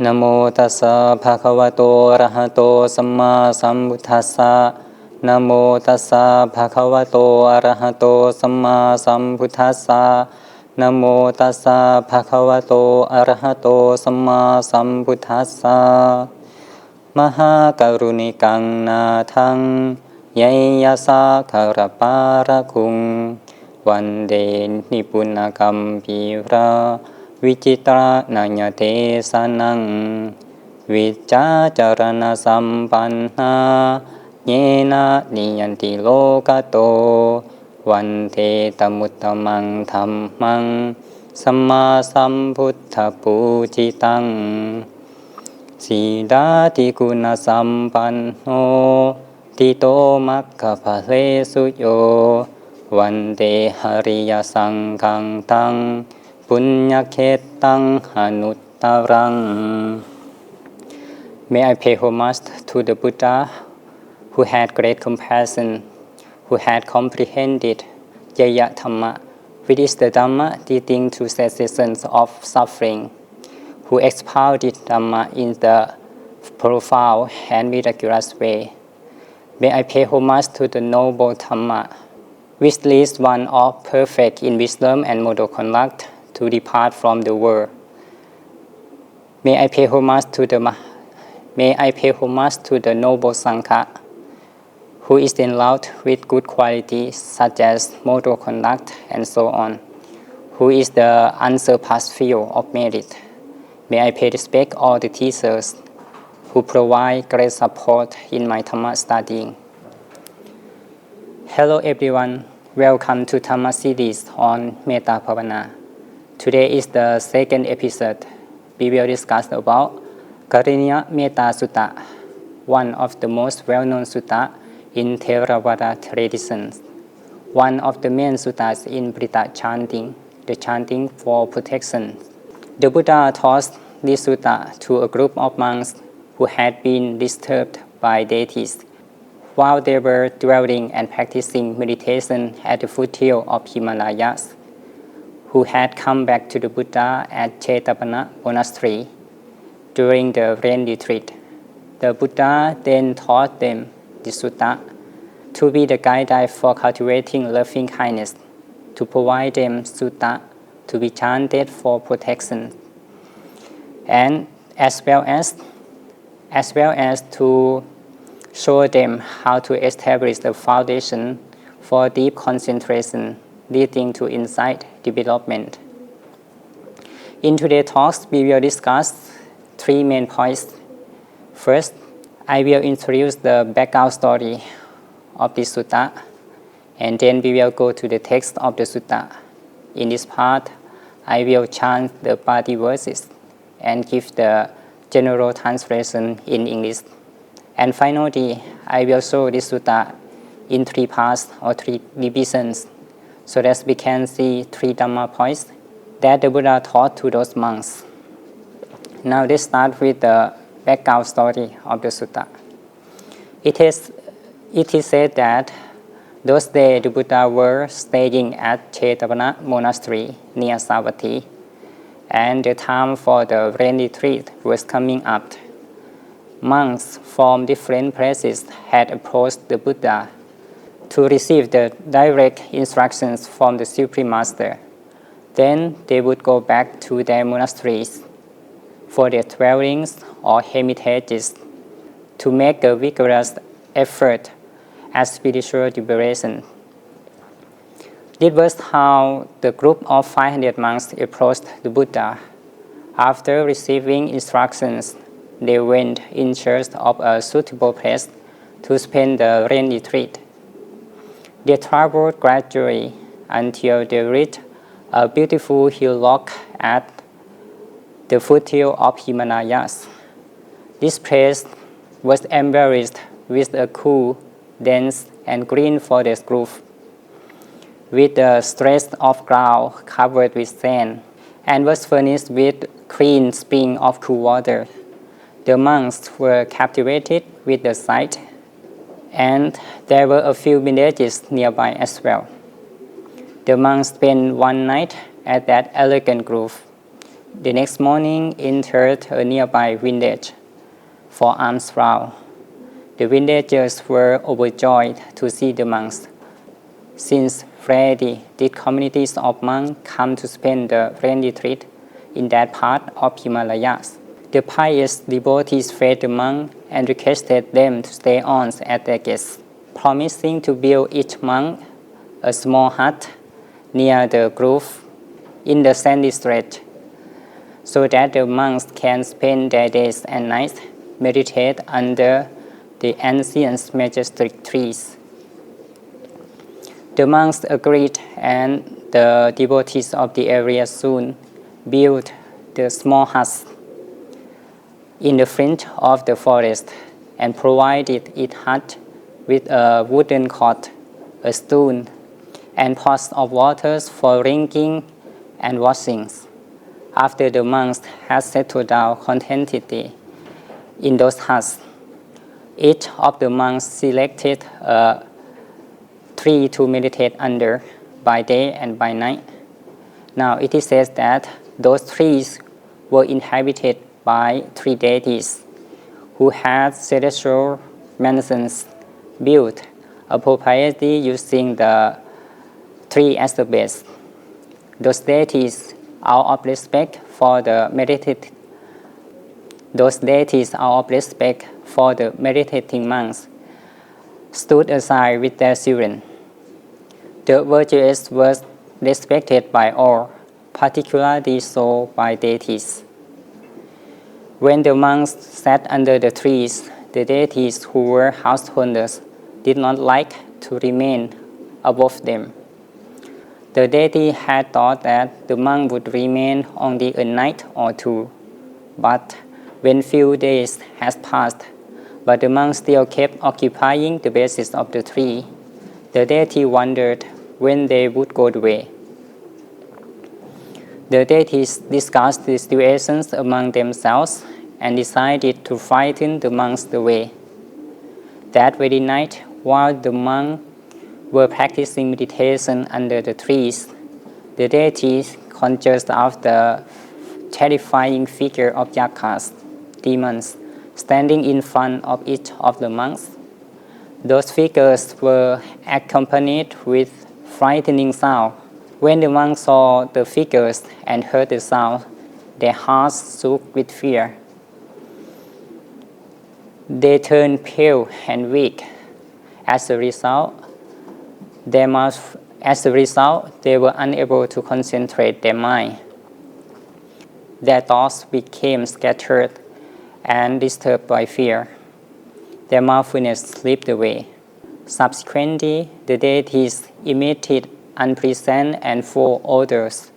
นะโมตัสสะภะคะวะโตอะระหะโตสัมมาสัมพุทธัสสะนะโมตัสสะภะคะวะโตอะระหะโตสัมมาสัมพุทธัสสะนะโมตัสสะภะคะวะโตอะระหะโตสัมมาสัมพุทธัสสะมหากรุณิกังนาทังยัยยะสาคาระปาระคุงวันเดนิปุณกัมพีราวิจิตรานัญญเทสนังวิจาจารณสัมปันนาเยนะนิยันติโลกโตวันเทตมุตตมังธัมมังสัมมาสัมพุทธปูจิตังสีดาติคุณสัมปันโนติโตมัคคะภะเลสุโยวันเตหริยสังฆังตังปุญญเขตังอนุตตรัง May I pay homage to the Buddha who had great compassion, who had comprehended Yaya Dhamma, which is the Dhamma leading to cessation of suffering, who expounded Dhamma in the profound and miraculous way. May I pay homage to the noble Dhamma, which leads one of perfect in wisdom and moral conduct to depart from the world. May I pay homage to the noble Sangha, who is endowed with good qualities such as moral conduct and so on, who is the unsurpassed field of merit. May I pay respect all the teachers who provide great support in my Dhamma studying. Hello everyone, welcome to Dhamma series on Metta Bhavana. Today is the second episode. We will discuss about Karaniya Metta Sutta, one of the most well-known sutta in Theravada Tradition, one of the main suttas in Buddha chanting, the chanting for protection. The Buddha taught this sutta to a group of monks who had been disturbed by deities while they were dwelling and practicing meditation at the foothill of Himalayas, who had come back to the Buddha at Jetavana Monastery during the rain retreat. The Buddha then taught them the sutta to be the guideline for cultivating loving kindness, to provide them sutta to be chanted for protection, and as well as to show them how to establish the foundation for deep concentration leading to insight development. In today's talks, we will discuss three main points. First, I will introduce the background story of this sutta, and then we will go to the text of the sutta. In this part, I will chant the Pali verses and give the general translation in English. And finally, I will show this sutta in three parts or three divisions, so that we can see three Dhamma points that the Buddha taught to those monks. Now let's start with the background story of the sutta. It is said that those days the Buddha were staying at Jetavana Monastery near Savatthi, and the time for the rain retreat was coming up. Monks from different places had approached the Buddha to receive the direct instructions from the Supreme Master. Then they would go back to their monasteries for their dwellings or hermitages to make a vigorous effort at spiritual liberation. This was how the group of 500 monks approached the Buddha. After receiving instructions, they went in search of a suitable place to spend the rain retreat. They traveled gradually until they reached a beautiful hillock at the foothill of Himalayas. This place was embellished with a cool, dense, and green forest grove, with a stretch of ground covered with sand, and was furnished with clean spring of cool water. The monks were captivated with the sight, and there were a few villages nearby as well. The monks spent one night at that elegant grove, The next morning entered a nearby village for alms round. The villagers were overjoyed to see the monks, since rarely did communities of monks come to spend the rainy retreat in that part of Himalayas. The pious devotees fed the monks and requested them to stay on as their guests, promising to build each monk a small hut near the grove in the sandy stretch, so that the monks can spend their days and nights meditate under the ancient majestic trees. The monks agreed, and the devotees of the area soon built the small huts in the fringe of the forest and provided each hut with a wooden cot, a stool, and pots of water for drinking and washing. After the monks had settled down contentedly in those huts, each of the monks selected a tree to meditate under by day and by night. Now it is said that those trees were inhabited by 3 deities who had celestial mansions built appropriately using the tree as the base. Those deities, out of respect for the meditating monks, stood aside with their children. The virtuous was respected by all, particularly so by deities. When the monks sat under the trees, the deities who were householders did not like to remain above them. The deity had thought that the monk would remain only a night or 2, but when few days had passed, but the monks still kept occupying the bases of the tree, the deity wondered when they would go away. The deities discussed the situations among themselves and decided to frighten the monks away. That very night, while the monks were practicing meditation under the trees, the deities conjured out the terrifying figure of yakas, demons, standing in front of each of the monks. Those figures were accompanied with frightening sound. When the monks saw the figures and heard the sound, their hearts shook with fear. They turned pale and weak. As a result, they were unable to concentrate their mind. Their thoughts became scattered and disturbed by fear. Their mindfulness slipped away. Subsequently, the deities emitted unpleasant and foul odors.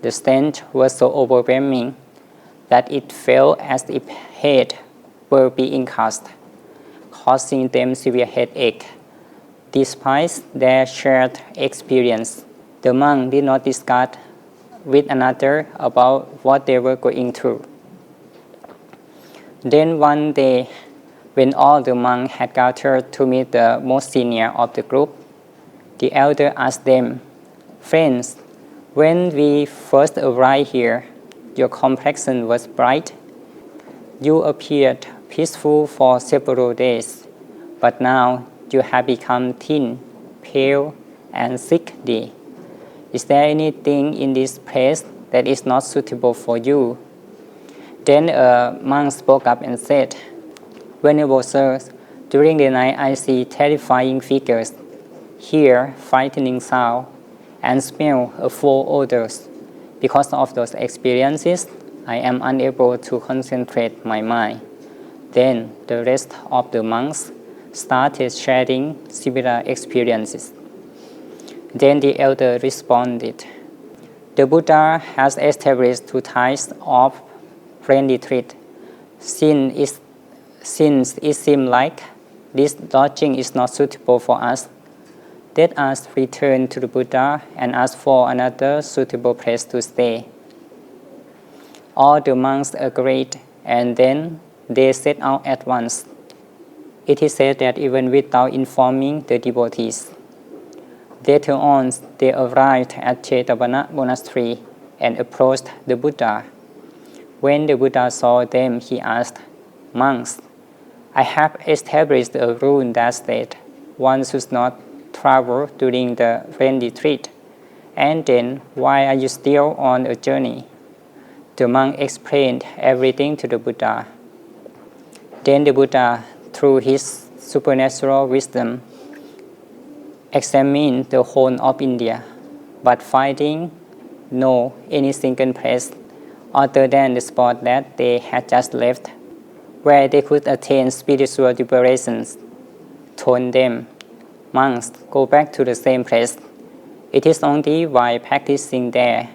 The stench was so overwhelming that it felt as if heads were being cast, causing them severe headache. Despite their shared experience, the monks did not discuss with another about what they were going through. Then one day, when all the monks had gathered to meet the most senior of the group, the elder asked them, "Friends, when we first arrived here, your complexion was bright. You appeared peaceful for several days, but now you have become thin, pale, and sickly. Is there anything in this place that is not suitable for you?" Then a monk spoke up and said, "Venerable sirs, during the night I see terrifying figures, hear frightening sound, and smell foul odors. Because of those experiences, I am unable to concentrate my mind." Then the rest of the monks started sharing similar experiences. Then the elder responded, "The Buddha has established 2 types of rain retreat. Since it seems like this lodging is not suitable for us, let us return to the Buddha and ask for another suitable place to stay." All the monks agreed, and then they set out at once. It is said that even without informing the devotees. Later on, they arrived at Jetavana Monastery and approached the Buddha. When the Buddha saw them, he asked, "Monks, I have established a rule that states one should not travel during the rain retreat. And then, why are you still on a journey?" The monk explained everything to the Buddha. Then the Buddha, through his supernatural wisdom, examined the whole of India, but finding no any single place other than the spot that they had just left, where they could attain spiritual liberations, told them, "Monks, go back to the same place. It is only by practicing there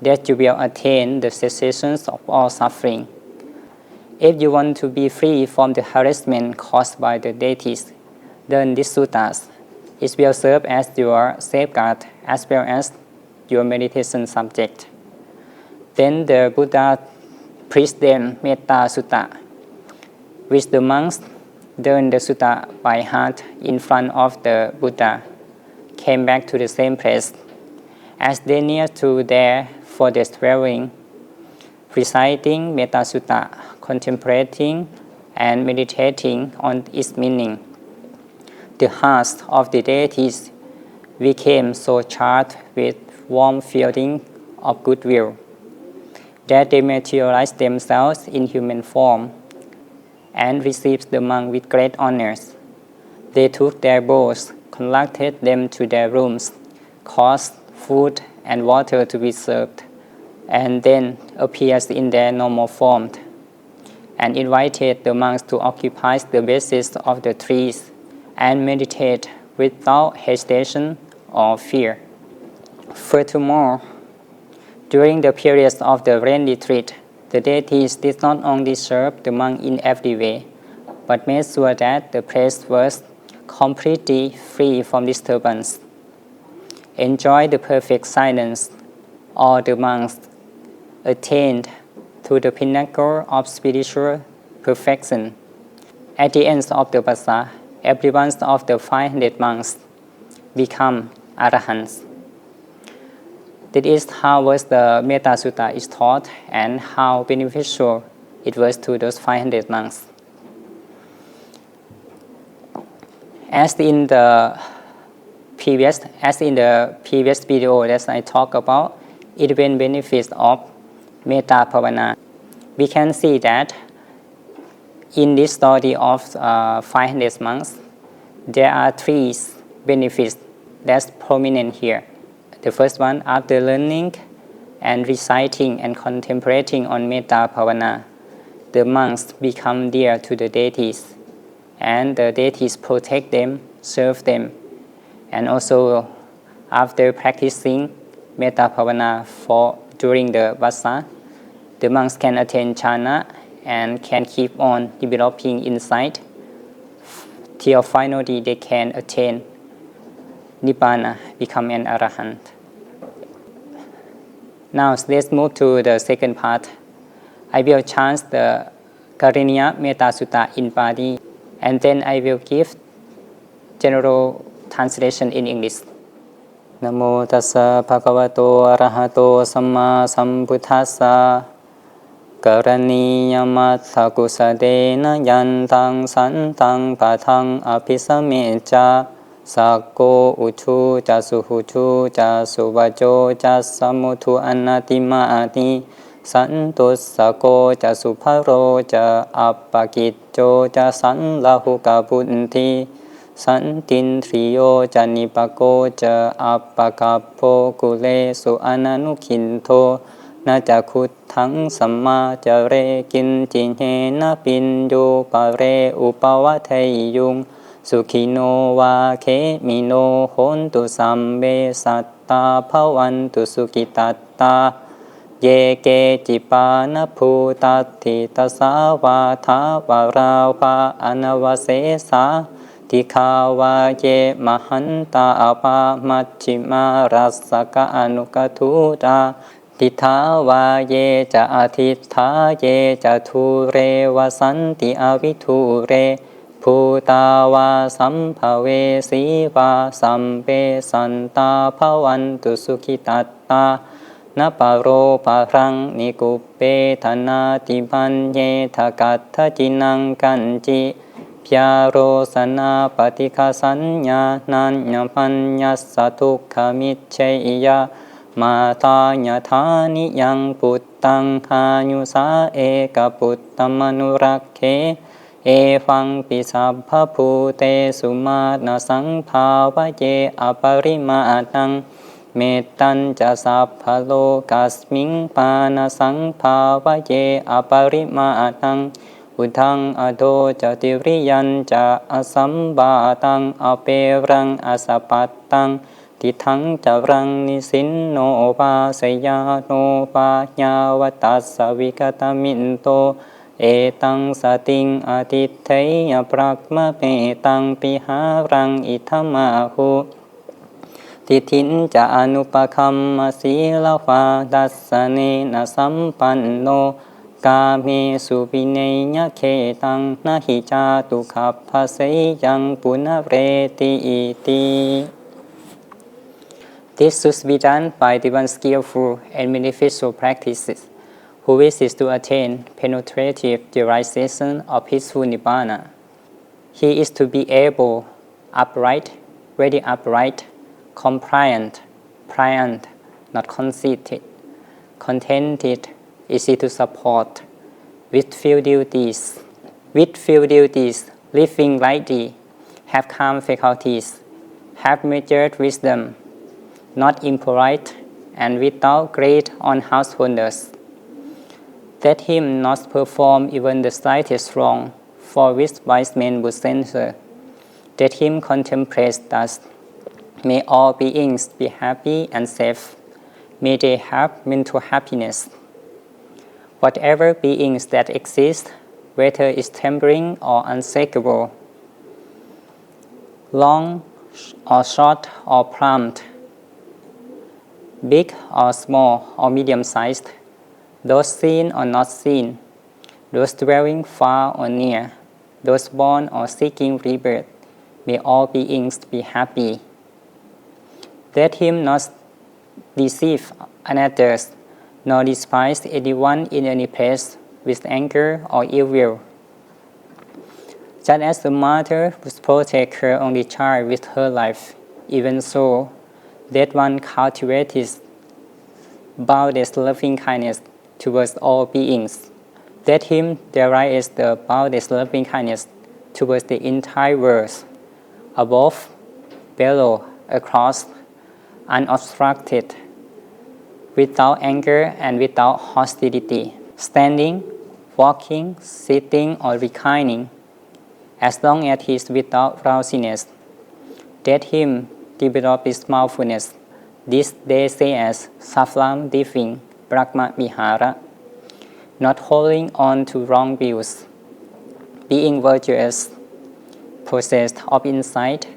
that you will attain the cessation of all suffering. If you want to be free from the harassment caused by the deities, learn these suttas. It will serve as your safeguard as well as your meditation subject." Then the Buddha preached them Metta Sutta, which the monks learned the sutta by heart in front of the Buddha, came back to the same place. As they near to there for their traveling, reciting Metta Sutta, contemplating and meditating on its meaning, the hearts of the deities became so charged with warm feeling of goodwill that they materialized themselves in human form and received the monk with great honors. They took their bowls, conducted them to their rooms, caused food and water to be served, and then appeared in their normal form, and invited the monks to occupy the bases of the trees and meditate without hesitation or fear. Furthermore, during the periods of the rain retreat, the deities did not only serve the monk in every way, but made sure that the place was completely free from disturbance. Enjoy the perfect silence. All the monks attained to the pinnacle of spiritual perfection. At the end of the Vassa, every one of the 500 monks become arahants. That is how was the Metta Sutta is taught and how beneficial it was to those 500 monks. As in the previous video that I talked about, it will benefits of Metta Bhavana. We can see that in this story of 500 monks, there are three benefits that's prominent here. The first one, after learning and reciting and contemplating on Metta Bhavana, the monks become dear to the deities, and the deities protect them, serve them. And also, after practicing Metta Bhavana during the Vassa, the monks can attain jhana and can keep on developing insight till finally they can attain Nibbana, become an arahant. Now let's move to the second part. I will chant the Karaniya Metta Sutta in Pali, and then I will give general translation in English. Namo tassa bhagavato arahato samma sambuddhassa. Karaniya Metta kusadena yantang santang patang apisamecha. Sakko uchu jasuhuchu jasuvajo jasamutu anatimati. Santos sako jasuparo ja appakitjo jasanlahu kabunti. Santin triyo janipako ja appakapo kule su ananukinto. Najakutang samma jare kinjinhe na pinyo pare upawateyung. Sukhino wa ke mino hontu sambe satta bhavantu sukhitatta. Ye ke jipana bhutati tasava thavarava anavasesa. Tikhawa ye mahanta apa machima rasaka anukatuta. Tithawa ye ja atitha ye ja ture vasanti aviture. Bhutawa sampave siva sambe santa bhavantu sukhitatta. na paro parang nikupe thana tipan ye thakatha jinang kanji pyaro sana patika sanya nanya panya satukha michaya mata nyathani yang puttang hanyusa eka puttamanurakke evang pisabha pute sumana sangphava ye aparimatang Metan jasa phalo kasming pana sangphava ye aparimatang Udang ado jatiriyan ja asambatang aperang asapatang Tithang jarang nisinno vasayano vanyavatasya vikataminto Etang sating atithaya pragma petang piharang itamahu Tithin ja anupakhamma silava dasanena sampanno Kame subinenya ketang nahi jatu kapaseyang punavreti iti. This should be done by the one skillful and beneficial practices who wishes to attain penetrative realization of peaceful nibbana. He is to be able, upright, very upright, compliant, pliant, not conceited, contented, easy to support, with few duties, living rightly, have calm faculties, have measured wisdom, not impolite, and without great unhouseholders. Let him not perform even the slightest wrong, for which wise men would censure. Let him contemplate thus. May all beings be happy and safe. May they have mental happiness. Whatever beings that exist, whether is tempering or unshakable, long or short or plump, big or small or medium-sized, those seen or not seen, those dwelling far or near, those born or seeking rebirth, may all beings be happy. Let him not deceive others, nor despise anyone in any place with anger or ill will. Just as the mother would protect her only child with her life, even so, let one cultivate boundless loving kindness towards all beings. Let him derive the boundless loving kindness towards the entire world, above, below, across, unobstructed, without anger and without hostility, standing, walking, sitting, or reclining, as long as he is without drowsiness. Let him develop his mindfulness. This they say as Saflam Diving, Brahma Vihara, not holding on to wrong views, being virtuous, possessed of insight,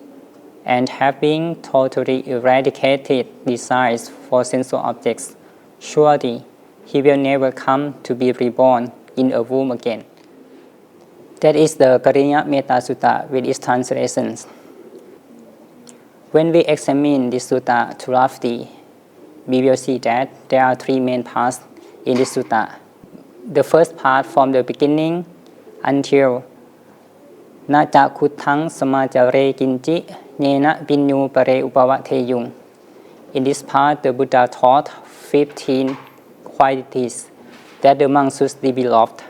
and having totally eradicated desires for sensual objects. Surely he will never come to be reborn in a womb again. That is the Karaniya Metta Sutta with its translations. When we examine this sutta thoroughly, we will see that there are three main parts in this sutta. The first part from the beginning until Naja kuthang samajare kinji nena binyu pare upavate. In this part, the Buddha taught 15 qualities that the monks should develop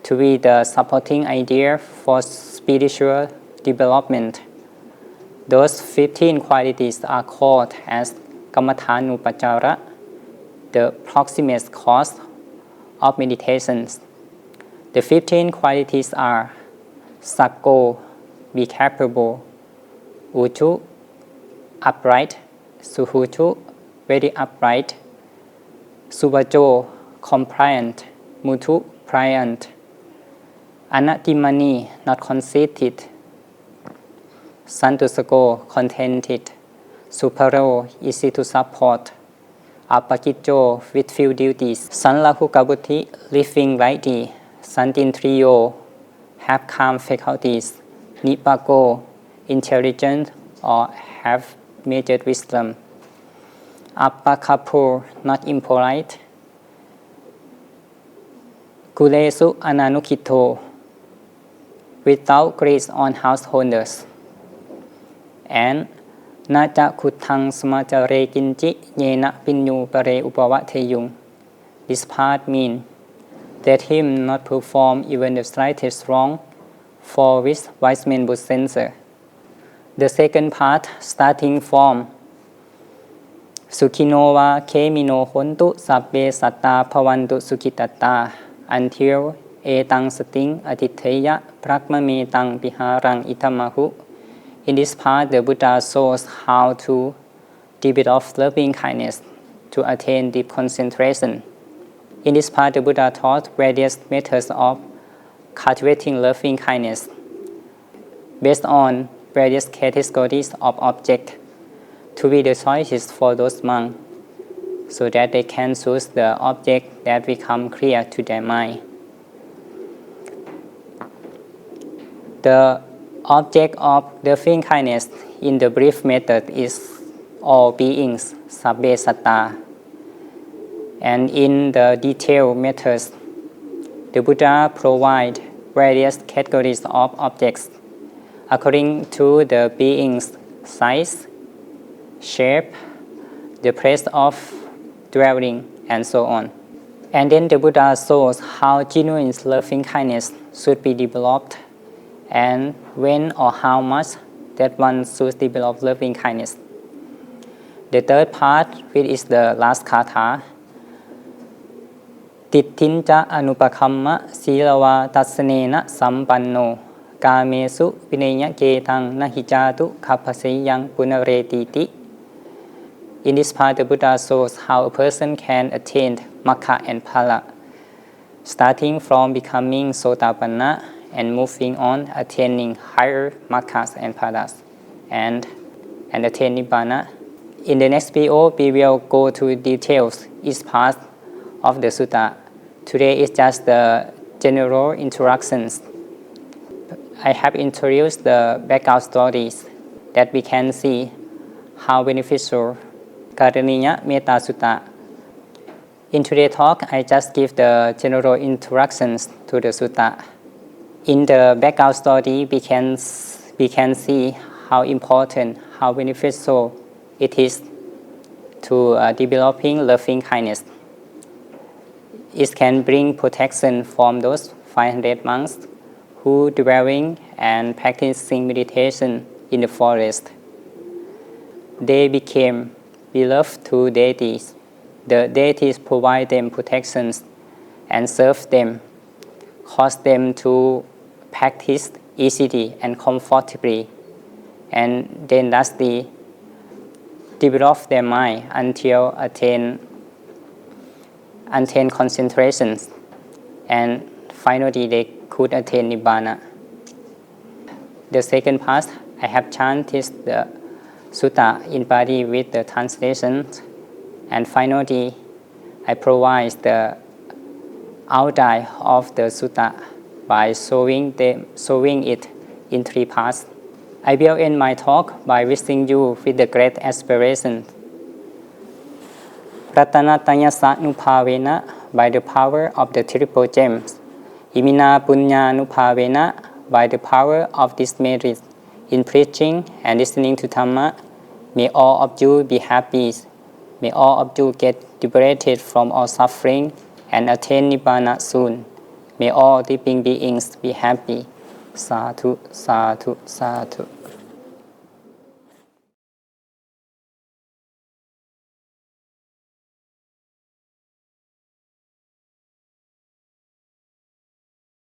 to be the supporting idea for spiritual development. Those 15 qualities are called as Kammathanupachara, the proximate cause of meditations. The 15 qualities are Sakko, be capable, Uchu, upright, Suhuchu, very upright, Subajo, compliant, Mutu, pliant, Anatimani, not conceited, Santusako, contented, Suparo, easy to support, Apakijo, with few duties, Sanlahukabuti, living rightly, Santintriyo, have calm faculties, Nipako, intelligent or have measured wisdom. Appakapo, not impolite. Kulesu ananukito, without grace on householders. And Naja kutang smajare kinji yena pinyu pare upawateyung. This part means that him not perform even the slightest wrong, for which wise men would censor. The second part, starting from Sukhinova kemino hontu sabbe satta pavantu sukhitatta until etang sating atiteya pragmametang biharang itamahu. In this part, the Buddha shows how to develop loving kindness to attain deep concentration. In this part, the Buddha taught various methods of cultivating loving kindness based on various categories of objects to be the choices for those monks so that they can choose the object that become clear to their mind. The object of loving kindness in the brief method is all beings, sabbe satta. And in the detailed methods, the Buddha provides various categories of objects according to the being's size, shape, the place of dwelling, and so on. And then the Buddha shows how genuine loving kindness should be developed and when or how much that one should develop loving kindness. The third part, which is the last kata, Tittinja anupakamma silava tassanena sampanno kamesu vinaya ketang nahijatu kapaseyang punaretiti. In this part, the Buddha shows how a person can attain Magga and Phala, starting from becoming Sotapanna and moving on, attaining higher Maggas and Phalas, and attain Nibbana. In the next video, we will go to details each part of the sutta. Today is just the general introductions. I have introduced the background stories that we can see how beneficial Karaniya Metta Sutta. In today's talk, I just give the general introductions to the sutta. In the background story, we can see how important, how beneficial it is to developing loving kindness. It can bring protection from those 500 monks who dwelling and practicing meditation in the forest. They became beloved to deities. The deities provide them protections and serve them, cause them to practice easily and comfortably, and then lastly develop their mind until attain concentration, and finally they could attain Nibbana. The second part, I have chanted the sutta in Pali with the translation, and finally I provide the outline of the sutta by showing it in 3 parts. I will end my talk by wishing you with the great aspiration. Ratanatanya Sanupavena, by the power of the triple gems. Imina Punya by the power of this merit in preaching and listening to Dhamma. May all of you be happy. May all of you get liberated from all suffering and attain Nibbana soon. May all living beings be happy. Sadhu, sadhu, sadhu.